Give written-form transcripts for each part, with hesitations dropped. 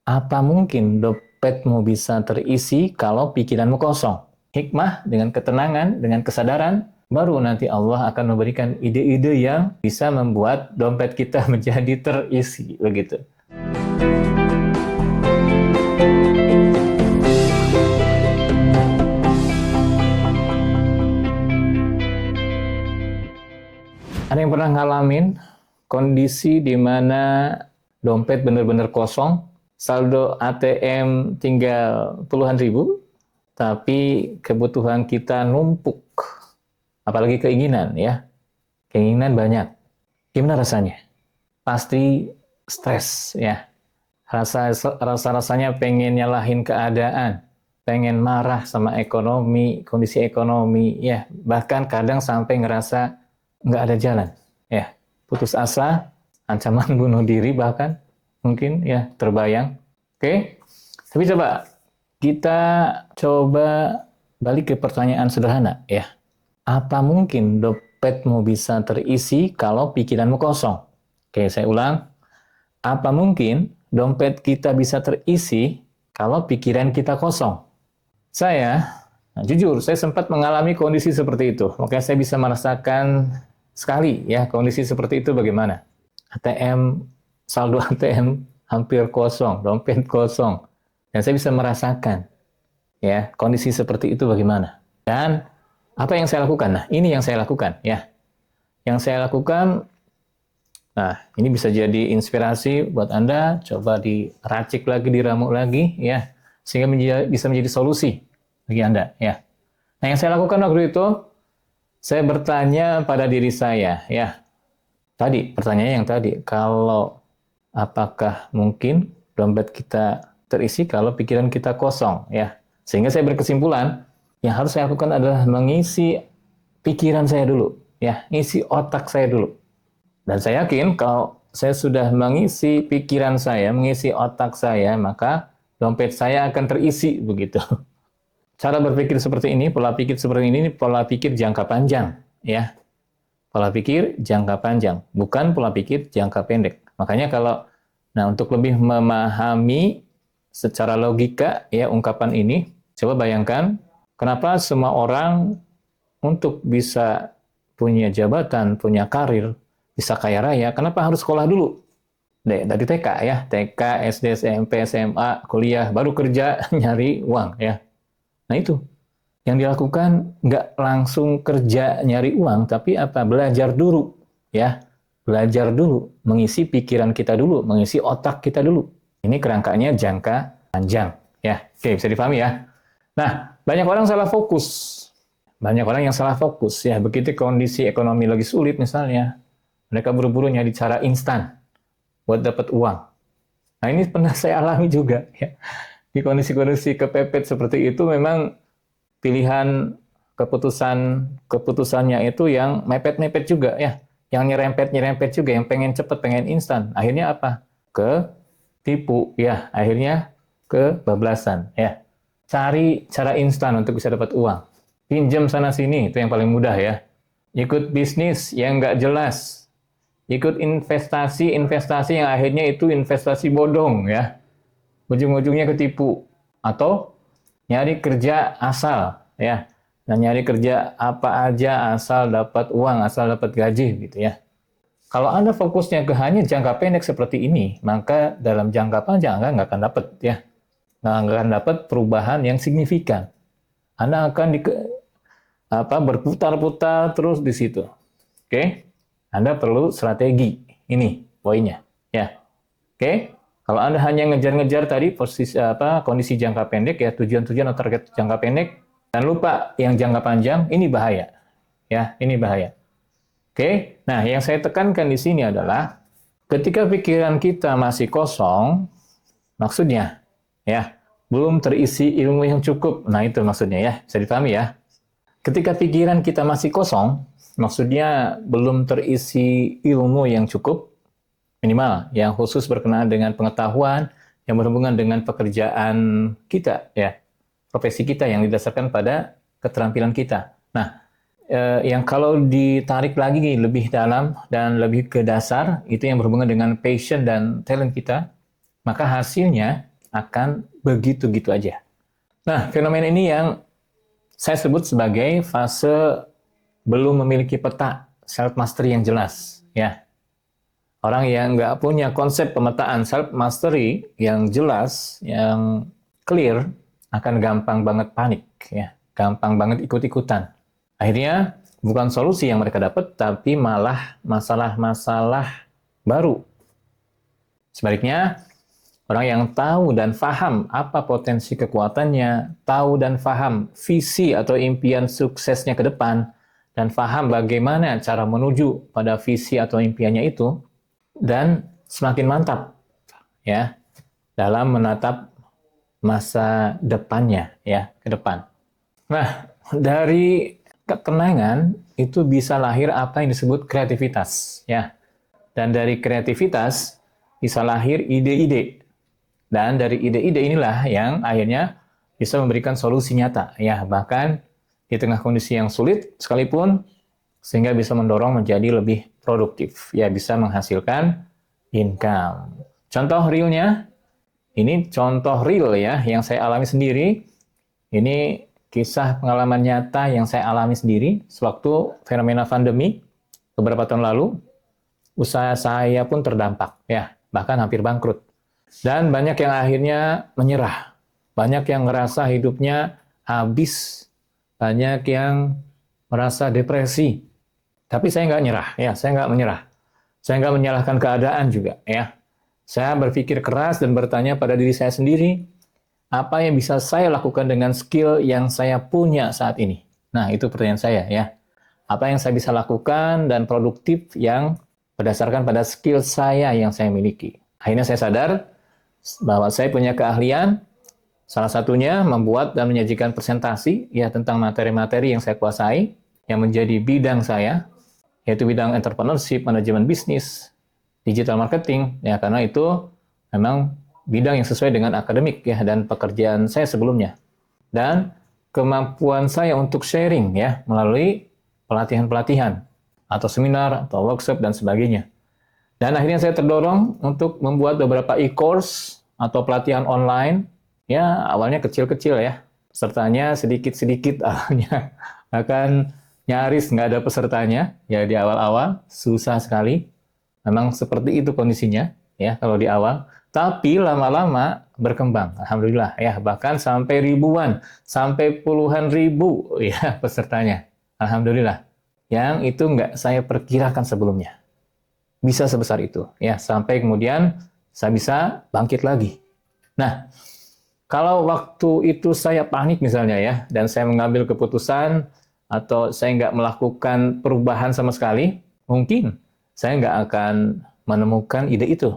Apa mungkin dompetmu bisa terisi kalau pikiranmu kosong? Hikmah dengan ketenangan, dengan kesadaran, baru nanti Allah akan memberikan ide-ide yang bisa membuat dompet kita menjadi terisi, begitu. Ada yang pernah ngalamin kondisi di mana dompet benar-benar kosong, saldo ATM tinggal puluhan ribu, tapi kebutuhan kita numpuk, apalagi keinginan ya, keinginan banyak. Gimana rasanya? Pasti stres ya. Rasa-rasanya pengen nyalahin keadaan, pengen marah sama ekonomi, kondisi ekonomi ya, bahkan kadang sampai ngerasa nggak ada jalan ya, putus asa, ancaman bunuh diri bahkan mungkin ya terbayang. Oke, tapi kita coba balik ke pertanyaan sederhana ya. Apa mungkin dompetmu bisa terisi kalau pikiranmu kosong? Oke, saya ulang. Apa mungkin dompet kita bisa terisi kalau pikiran kita kosong? Jujur, saya sempat mengalami kondisi seperti itu. Makanya saya bisa merasakan sekali ya kondisi seperti itu bagaimana. Saldo ATM hampir kosong, dompet kosong. Dan saya bisa merasakan ya kondisi seperti itu bagaimana. Dan apa yang saya lakukan? Nah, ini yang saya lakukan ya. Yang saya lakukan, nah ini bisa jadi inspirasi buat Anda, coba diracik lagi, diramu lagi ya, sehingga bisa menjadi solusi bagi Anda ya. Nah, yang saya lakukan waktu itu, saya bertanya pada diri saya ya. Tadi pertanyaannya yang tadi, kalau apakah mungkin dompet kita terisi kalau pikiran kita kosong ya. Sehingga saya berkesimpulan, yang harus saya lakukan adalah mengisi pikiran saya dulu ya, isi otak saya dulu. Dan saya yakin kalau saya sudah mengisi pikiran saya, mengisi otak saya, maka dompet saya akan terisi begitu. Cara berpikir seperti ini, pola pikir seperti ini, pola pikir jangka panjang ya. Pola pikir jangka panjang, bukan pola pikir jangka pendek. Makanya untuk lebih memahami secara logika ya ungkapan ini, coba bayangkan kenapa semua orang untuk bisa punya jabatan, punya karir, bisa kaya raya, kenapa harus sekolah dulu? Dari TK ya, TK, SD, SMP, SMA, kuliah, baru kerja nyari uang ya. Nah itu, yang dilakukan nggak langsung kerja nyari uang, tapi belajar dulu ya. Belajar dulu, mengisi pikiran kita dulu, mengisi otak kita dulu. Ini kerangkanya jangka panjang ya. Oke, bisa dipahami ya. Nah, banyak orang salah fokus. Banyak orang yang salah fokus ya. Begitu kondisi ekonomi lagi sulit misalnya, mereka buru-buru nyari cara instan buat dapat uang. Nah, ini pernah saya alami juga ya. Di kondisi-kondisi kepepet seperti itu memang pilihan keputusannya itu yang mepet-mepet juga ya. Yang nyerempet-nyerempet juga, yang pengen cepet, pengen instan. Akhirnya apa? Ketipu ya. Akhirnya kebablasan ya. Cari cara instan untuk bisa dapat uang. Pinjam sana-sini, itu yang paling mudah ya. Ikut bisnis yang nggak jelas. Ikut investasi yang akhirnya itu investasi bodong ya. Ujung-ujungnya ketipu. Atau nyari kerja asal ya. Dan nyari kerja apa aja asal dapat uang, asal dapat gaji gitu ya. Kalau Anda fokusnya ke hanya jangka pendek seperti ini, maka dalam jangka panjang Anda nggak akan dapat ya. Nggak akan dapat perubahan yang signifikan. Anda akan berputar-putar terus di situ. Oke? Anda perlu strategi. Ini poinnya, ya. Oke? Kalau Anda hanya ngejar-ngejar tadi kondisi jangka pendek ya, tujuan-tujuan atau target jangka pendek dan lupa yang jangka panjang, ini bahaya. Ya, ini bahaya. Oke? Nah, yang saya tekankan di sini adalah ketika pikiran kita masih kosong, maksudnya ya, belum terisi ilmu yang cukup. Nah, itu maksudnya ya, bisa dipahami ya. Ketika pikiran kita masih kosong, maksudnya belum terisi ilmu yang cukup, minimal yang khusus berkenaan dengan pengetahuan yang berhubungan dengan pekerjaan kita ya, profesi kita yang didasarkan pada keterampilan kita. Nah, yang kalau ditarik lagi lebih dalam dan lebih ke dasar, itu yang berhubungan dengan passion dan talent kita, maka hasilnya akan begitu-gitu aja. Nah, fenomena ini yang saya sebut sebagai fase belum memiliki peta self mastery yang jelas, ya. Orang yang nggak punya konsep pemetaan self mastery yang jelas, yang clear, akan gampang banget panik, ya, gampang banget ikut-ikutan. Akhirnya bukan solusi yang mereka dapat, tapi malah masalah-masalah baru. Sebaliknya, orang yang tahu dan paham apa potensi kekuatannya, tahu dan paham visi atau impian suksesnya ke depan, dan paham bagaimana cara menuju pada visi atau impiannya itu, dan semakin mantap ya dalam menatap masa depannya ya ke depan. Nah, dari ketenangan itu bisa lahir apa yang disebut kreativitas ya. Dan dari kreativitas bisa lahir ide-ide. Dan dari ide-ide inilah yang akhirnya bisa memberikan solusi nyata ya, bahkan di tengah kondisi yang sulit sekalipun, sehingga bisa mendorong menjadi lebih produktif ya, bisa menghasilkan income. Contoh realnya, ini contoh real ya yang saya alami sendiri. Ini kisah pengalaman nyata yang saya alami sendiri sewaktu fenomena pandemi beberapa tahun lalu. Usaha saya pun terdampak ya, bahkan hampir bangkrut. Dan banyak yang akhirnya menyerah. Banyak yang merasa hidupnya habis. Banyak yang merasa depresi. Tapi saya nggak nyerah, ya, saya nggak menyerah. Saya nggak menyalahkan keadaan juga, ya. Saya berpikir keras dan bertanya pada diri saya sendiri, apa yang bisa saya lakukan dengan skill yang saya punya saat ini? Nah, itu pertanyaan saya, ya. Apa yang saya bisa lakukan dan produktif yang berdasarkan pada skill saya yang saya miliki. Akhirnya saya sadar bahwa saya punya keahlian, salah satunya membuat dan menyajikan presentasi ya tentang materi-materi yang saya kuasai, yang menjadi bidang saya, yaitu bidang entrepreneurship, manajemen bisnis, digital marketing, ya karena itu memang bidang yang sesuai dengan akademik ya dan pekerjaan saya sebelumnya. Dan kemampuan saya untuk sharing ya melalui pelatihan-pelatihan atau seminar atau workshop dan sebagainya. Dan akhirnya saya terdorong untuk membuat beberapa e-course atau pelatihan online. Ya, awalnya kecil-kecil ya. Pesertanya sedikit-sedikit awalnya. Bahkan nyaris nggak ada pesertanya. Ya, di awal-awal susah sekali. Memang seperti itu kondisinya ya kalau di awal. Tapi lama-lama berkembang. Alhamdulillah ya. Bahkan sampai ribuan, sampai puluhan ribu ya pesertanya. Alhamdulillah. Yang itu nggak saya perkirakan sebelumnya. Bisa sebesar itu ya, sampai kemudian saya bisa bangkit lagi. Nah, kalau waktu itu saya panik misalnya ya, dan saya mengambil keputusan atau saya nggak melakukan perubahan sama sekali, mungkin saya nggak akan menemukan ide itu.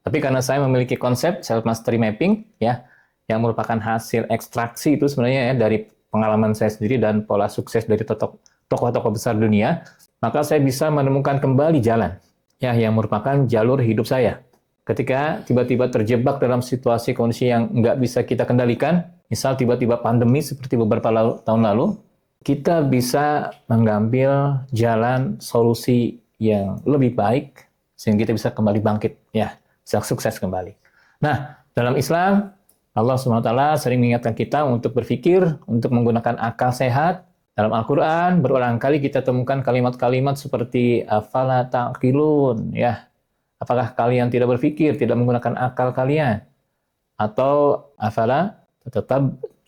Tapi karena saya memiliki konsep self mastery mapping ya, yang merupakan hasil ekstraksi itu sebenarnya ya dari pengalaman saya sendiri dan pola sukses dari tokoh-tokoh besar dunia, maka saya bisa menemukan kembali jalan ya yang merupakan jalur hidup saya. Ketika tiba-tiba terjebak dalam situasi kondisi yang nggak bisa kita kendalikan, misal tiba-tiba pandemi seperti beberapa tahun lalu, kita bisa mengambil jalan solusi yang lebih baik sehingga kita bisa kembali bangkit, ya, bisa sukses kembali. Nah, dalam Islam, Allah SWT sering mengingatkan kita untuk berpikir, untuk menggunakan akal sehat. Dalam Al-Quran, berulang kali kita temukan kalimat-kalimat seperti afala ta'qilun, ya. Apakah kalian tidak berpikir, tidak menggunakan akal kalian? Atau afala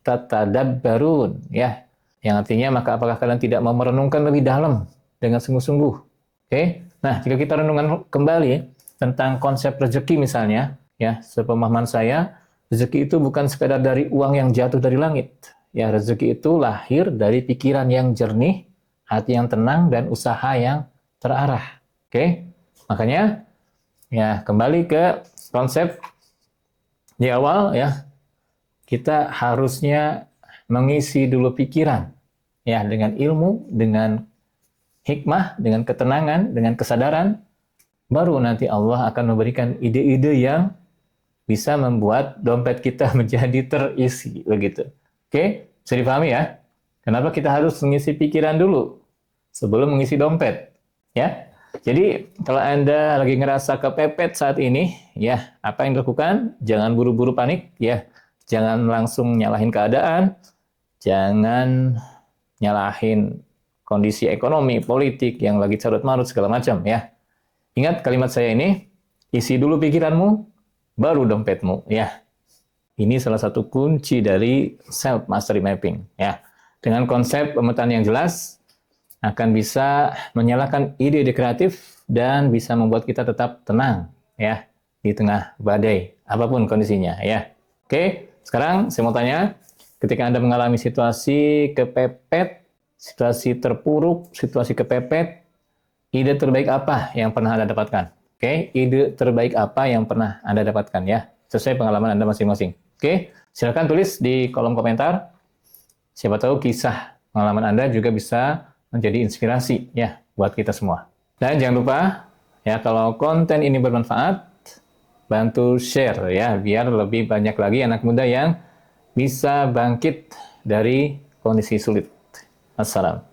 tatadabbarun, ya. Yang artinya, maka apakah kalian tidak mau merenungkan lebih dalam dengan sungguh-sungguh? Oke. Nah, jika kita renungkan kembali tentang konsep rezeki misalnya, ya, sepemahaman saya, rezeki itu bukan sekadar dari uang yang jatuh dari langit. Ya, rezeki itu lahir dari pikiran yang jernih, hati yang tenang, dan usaha yang terarah. Oke? Makanya, ya kembali ke konsep di awal ya, kita harusnya mengisi dulu pikiran ya dengan ilmu, dengan hikmah, dengan ketenangan, dengan kesadaran, baru nanti Allah akan memberikan ide-ide yang bisa membuat dompet kita menjadi terisi begitu. Oke, bisa dipahami ya? Kenapa kita harus mengisi pikiran dulu sebelum mengisi dompet? Ya. Jadi kalau Anda lagi ngerasa kepepet saat ini, ya apa yang dilakukan? Jangan buru-buru panik, ya. Jangan langsung nyalahin keadaan, jangan nyalahin kondisi ekonomi, politik yang lagi carut marut segala macam, ya. Ingat kalimat saya ini, isi dulu pikiranmu, baru dompetmu, ya. Ini salah satu kunci dari self mastery mapping, ya. Dengan konsep pemetaan yang jelas, akan bisa menyalakan ide-ide kreatif dan bisa membuat kita tetap tenang, ya, di tengah badai, apapun kondisinya, ya. Oke, sekarang saya mau tanya, ketika Anda mengalami situasi kepepet, situasi terpuruk, situasi kepepet, ide terbaik apa yang pernah Anda dapatkan? Oke, ide terbaik apa yang pernah Anda dapatkan, ya, sesuai pengalaman Anda masing-masing. Oke, silakan tulis di kolom komentar. Siapa tahu kisah pengalaman Anda juga bisa menjadi inspirasi ya buat kita semua. Dan jangan lupa ya, kalau konten ini bermanfaat, bantu share ya biar lebih banyak lagi anak muda yang bisa bangkit dari kondisi sulit. Assalam.